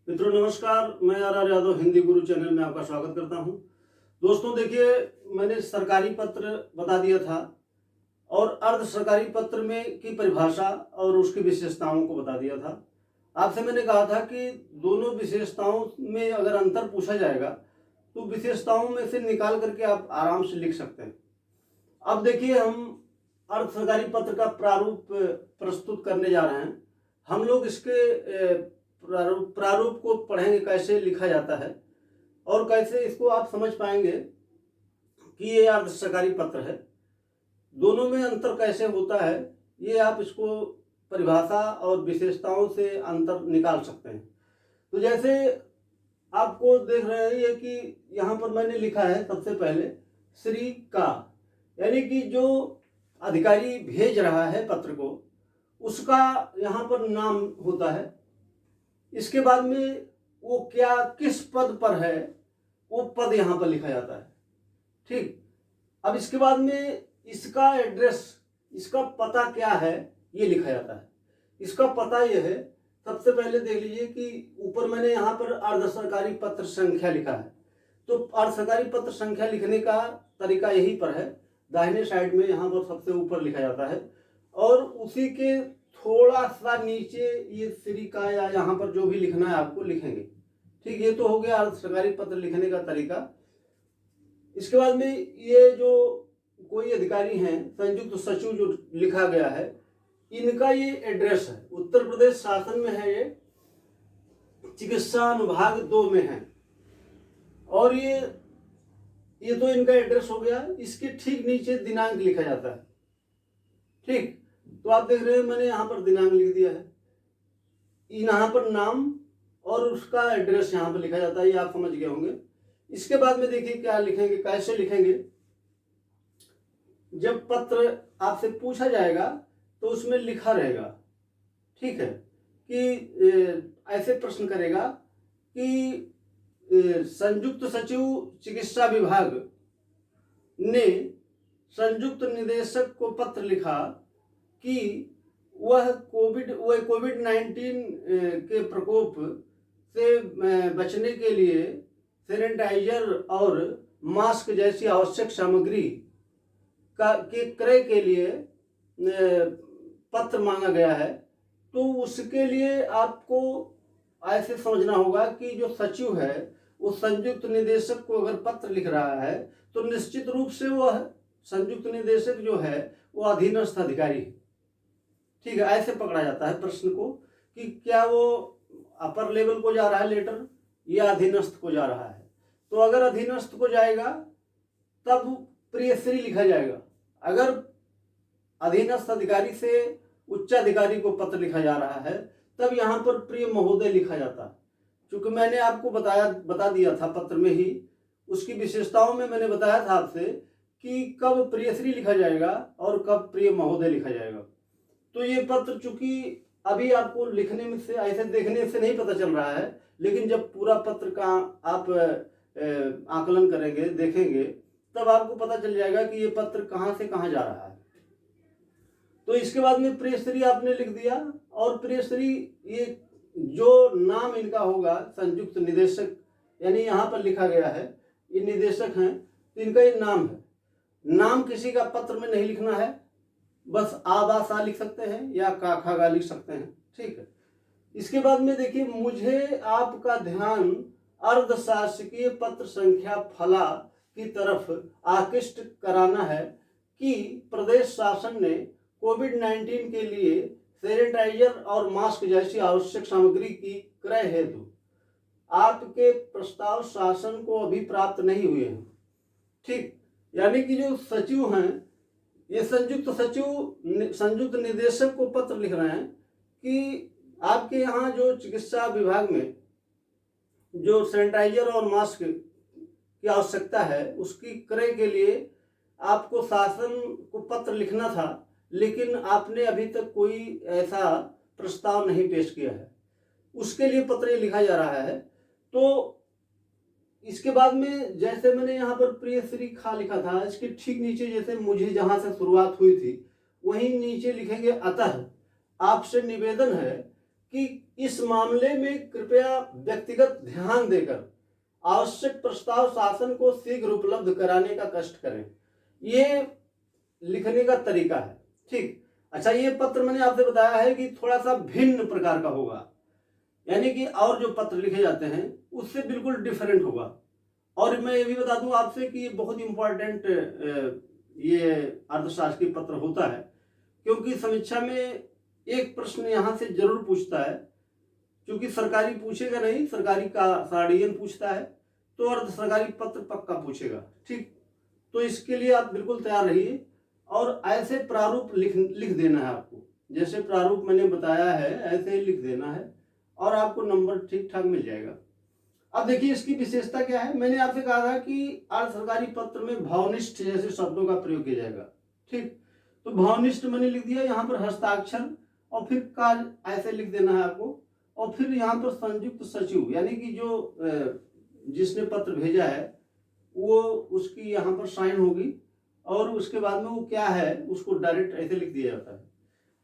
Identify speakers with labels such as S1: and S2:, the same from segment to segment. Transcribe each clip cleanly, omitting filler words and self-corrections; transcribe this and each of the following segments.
S1: मित्रों नमस्कार, मैं are Yadav Hindi Guru channel में आपका स्वागत करता हूं। दोस्तों देखिए, मैंने सरकारी पत्र बता दिया था और अर्ध सरकारी पत्र में की परिभाषा और उसकी विशेषताओं को बता दिया था। आपसे मैंने कहा था कि दोनों विशेषताओं में अगर अंतर पूछा जाएगा तो विशेषताओं में से निकाल करके आप आराम से लिख सकते हैं। अब देखिए, हम अर्ध सरकारी पत्र का प्रारूप प्रस्तुत करने जा रहे हैं। हम लोग इसके प्रारूप को पढ़ेंगे, कैसे लिखा जाता है और कैसे इसको आप समझ पाएंगे कि ये अर्ध सरकारी पत्र है। दोनों में अंतर कैसे होता है, ये आप इसको परिभाषा और विशेषताओं से अंतर निकाल सकते हैं। तो जैसे आपको देख रहे हैं कि यहाँ पर मैंने लिखा है सबसे पहले श्री का, यानी कि जो अधिकारी भेज रहा है पत्र को उसका यहाँ पर नाम होता है। इसके बाद में वो क्या किस पद पर है वो पद यहाँ पर लिखा जाता है। ठीक, अब इसके बाद में इसका एड्रेस, इसका पता क्या है ये लिखा जाता है। इसका पता ये है, सबसे पहले देख लीजिए कि ऊपर मैंने यहाँ पर अर्ध सरकारी पत्र संख्या लिखा है। तो अर्ध सरकारी पत्र संख्या लिखने का तरीका यही पर है, दाहिने साइड में यहाँ पर सबसे ऊपर लिखा जाता है और उसी के थोड़ा सा नीचे ये श्री का या यहाँ पर जो भी लिखना है आपको लिखेंगे। ठीक, ये तो हो गया अर्ध सरकारी पत्र लिखने का तरीका। इसके बाद में ये जो कोई अधिकारी हैं, संयुक्त सचिव जो लिखा गया है, इनका ये एड्रेस है, उत्तर प्रदेश शासन में है, ये चिकित्सा अनुभाग 2 में है और ये तो इनका एड्रेस हो गया। इसके ठीक नीचे दिनांक लिखा जाता है। ठीक, तो आप देख रहे हैं मैंने यहाँ पर दिनांक लिख दिया है, यहाँ पर नाम और उसका एड्रेस यहाँ पर लिखा जाता है, ये आप समझ गए होंगे। इसके बाद में देखिए क्या लिखेंगे, कैसे लिखेंगे। जब पत्र आपसे पूछा जाएगा तो उसमें लिखा रहेगा, ठीक है, कि ऐसे प्रश्न करेगा कि संयुक्त सचिव चिकित्सा विभाग ने संयुक्त निदेशक को पत्र लिखा कि वह कोविड-19 के प्रकोप से बचने के लिए सैनिटाइजर और मास्क जैसी आवश्यक सामग्री के क्रय के लिए पत्र मांगा गया है। तो उसके लिए आपको ऐसे समझना होगा कि जो सचिव है वो संयुक्त निदेशक को अगर पत्र लिख रहा है तो निश्चित रूप से वह संयुक्त निदेशक जो है वो अधीनस्थ अधिकारी है। ठीक है, ऐसे पकड़ा जाता है प्रश्न को कि क्या वो अपर लेवल को जा रहा है लेटर या अधीनस्थ को जा रहा है। तो अगर अधीनस्थ को जाएगा तब प्रिय श्री लिखा जाएगा। अगर अधीनस्थ अधिकारी से उच्चाधिकारी को पत्र लिखा जा रहा है तब यहाँ पर प्रिय महोदय लिखा जाता है। क्योंकि मैंने आपको बता दिया था पत्र में ही, उसकी विशेषताओं में मैंने बताया था आपसे कि कब प्रियश्री लिखा जाएगा और कब प्रिय महोदय लिखा जाएगा। तो ये पत्र चूंकि अभी आपको लिखने में से ऐसे देखने से नहीं पता चल रहा है, लेकिन जब पूरा पत्र का आप आकलन करेंगे, देखेंगे, तब आपको पता चल जाएगा कि ये पत्र कहाँ से कहाँ जा रहा है। तो इसके बाद में प्रियश्री आपने लिख दिया और प्रियश्री ये जो नाम इनका होगा संयुक्त निदेशक, यानी यहाँ पर लिखा गया है ये निदेशक हैं, तो इनका ये नाम है। नाम किसी का पत्र में नहीं लिखना है, बस आ बा सा लिख सकते हैं या का खा गा लिख सकते हैं। ठीक है, इसके बाद में देखिए, मुझे आपका ध्यान अर्ध शासकीय पत्र संख्या फला की तरफ आकृष्ट कराना है कि प्रदेश शासन ने कोविड-19 के लिए सैनिटाइजर और मास्क जैसी आवश्यक सामग्री की क्रय हेतु आपके प्रस्ताव शासन को अभी प्राप्त नहीं हुए हैं। ठीक, यानी कि जो सचिव हैं, ये संयुक्त सचिव संयुक्त निदेशक को पत्र लिख रहे हैं कि आपके यहाँ जो चिकित्सा विभाग में जो सैनिटाइजर और मास्क की आवश्यकता है उसकी क्रय के लिए आपको शासन को पत्र लिखना था, लेकिन आपने अभी तक कोई ऐसा प्रस्ताव नहीं पेश किया है, उसके लिए पत्र लिखा जा रहा है। तो इसके बाद में जैसे मैंने यहाँ पर प्रिय श्री खा लिखा था, इसके ठीक नीचे जैसे मुझे जहाँ से शुरुआत हुई थी वहीं नीचे लिखेंगे अतः आपसे निवेदन है कि इस मामले में कृपया व्यक्तिगत ध्यान देकर आवश्यक प्रस्ताव शासन को शीघ्र उपलब्ध कराने का कष्ट करें। ये लिखने का तरीका है। ठीक, अच्छा, ये पत्र मैंने आपसे बताया है कि थोड़ा सा भिन्न प्रकार का होगा, यानी कि और जो पत्र लिखे जाते हैं उससे बिल्कुल डिफरेंट होगा। और मैं ये भी बता दूं आपसे कि ये बहुत इंपॉर्टेंट ये अर्थशास्त्री पत्र होता है, क्योंकि समीक्षा में एक प्रश्न यहाँ से जरूर पूछता है, क्योंकि सरकारी पूछेगा नहीं, सरकारी का साड़ियन पूछता है, तो अर्ध सरकारी पत्र पक्का पूछेगा। ठीक, तो इसके लिए आप बिल्कुल तैयार रहिए और ऐसे प्रारूप लिख देना है आपको, जैसे प्रारूप मैंने बताया है ऐसे ही लिख देना है और आपको नंबर ठीक ठाक मिल जाएगा। अब देखिए इसकी विशेषता क्या है। मैंने आपसे कहा था कि अर्ध सरकारी पत्र में भावनिष्ठ जैसे शब्दों का प्रयोग किया जाएगा। ठीक, तो भावनिष्ठ मैंने लिख दिया, यहाँ पर हस्ताक्षर और फिर कार्य ऐसे लिख देना है आपको, और फिर यहाँ पर संयुक्त सचिव यानी कि जो जिसने पत्र भेजा है वो उसकी यहाँ पर साइन होगी और उसके बाद में वो क्या है उसको डायरेक्ट ऐसे लिख दिया जाता है।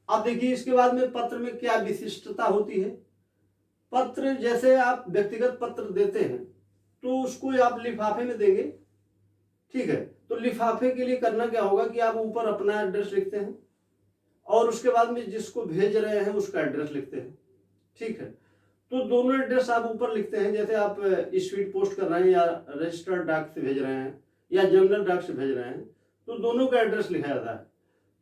S1: अब देखिए इसके बाद में पत्र में क्या विशिष्टता होती है। पत्र जैसे आप व्यक्तिगत पत्र देते हैं तो उसको आप लिफाफे में देंगे। ठीक है, तो लिफाफे के लिए करना क्या होगा कि आप ऊपर अपना एड्रेस लिखते हैं और उसके बाद में जिसको भेज रहे हैं उसका एड्रेस लिखते हैं। ठीक है, तो दोनों एड्रेस आप ऊपर लिखते हैं, जैसे आप स्पीड पोस्ट कर रहे हैं या रजिस्टर्ड डाक से भेज रहे हैं या जनरल डाक से भेज रहे हैं, तो दोनों का एड्रेस लिखा जाता है।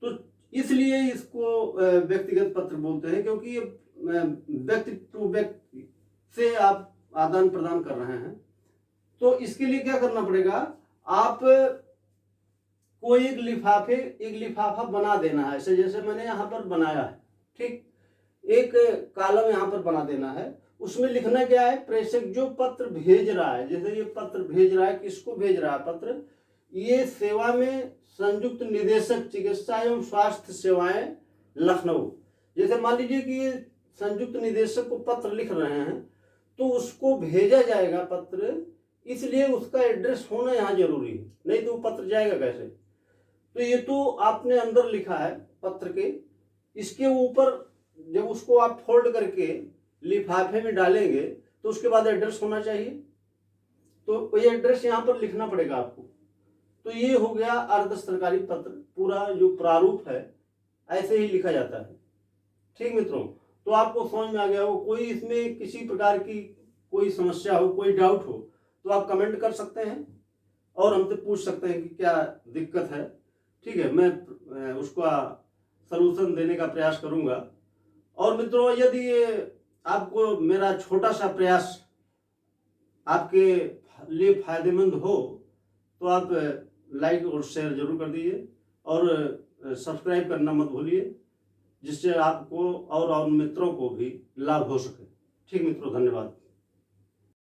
S1: तो इसलिए इसको व्यक्तिगत पत्र बोलते हैं, क्योंकि ये व्यक्ति टू व्यक्ति से आप आदान प्रदान कर रहे हैं। तो इसके लिए क्या करना पड़ेगा, आप कोई एक लिफाफा बना देना है, ऐसे जैसे मैंने यहाँ पर बनाया है। ठीक, एक कॉलम यहाँ पर बना देना है, उसमें लिखना क्या है, प्रेषक जो पत्र भेज रहा है, जैसे ये पत्र भेज रहा है, किसको भेज रहा है पत्र, ये सेवा में संयुक्त निदेशक चिकित्सा एवं स्वास्थ्य सेवाएं लखनऊ। जैसे मान लीजिए कि ये संयुक्त निदेशक को पत्र लिख रहे हैं तो उसको भेजा जाएगा पत्र, इसलिए उसका एड्रेस होना यहाँ जरूरी है, नहीं तो वो पत्र जाएगा कैसे। तो ये तो आपने अंदर लिखा है पत्र के, इसके ऊपर जब उसको आप फोल्ड करके लिफाफे में डालेंगे तो उसके बाद एड्रेस होना चाहिए, तो ये एड्रेस यहाँ पर लिखना पड़ेगा आपको। तो ये हो गया अर्ध सरकारी पत्र, पूरा जो प्रारूप है ऐसे ही लिखा जाता है। ठीक मित्रों, तो आपको समझ में आ गया हो। कोई इसमें किसी प्रकार की कोई समस्या हो, कोई डाउट हो तो आप कमेंट कर सकते हैं और हमसे पूछ सकते हैं कि क्या दिक्कत है। ठीक है, मैं उसका सलूशन देने का प्रयास करूंगा। और मित्रों, यदि आपको मेरा छोटा सा प्रयास आपके लिए फायदेमंद हो तो आप लाइक और शेयर जरूर कर दीजिए और सब्सक्राइब करना मत भूलिए, जिससे आपको और मित्रों को भी लाभ हो सके। ठीक मित्रों, धन्यवाद।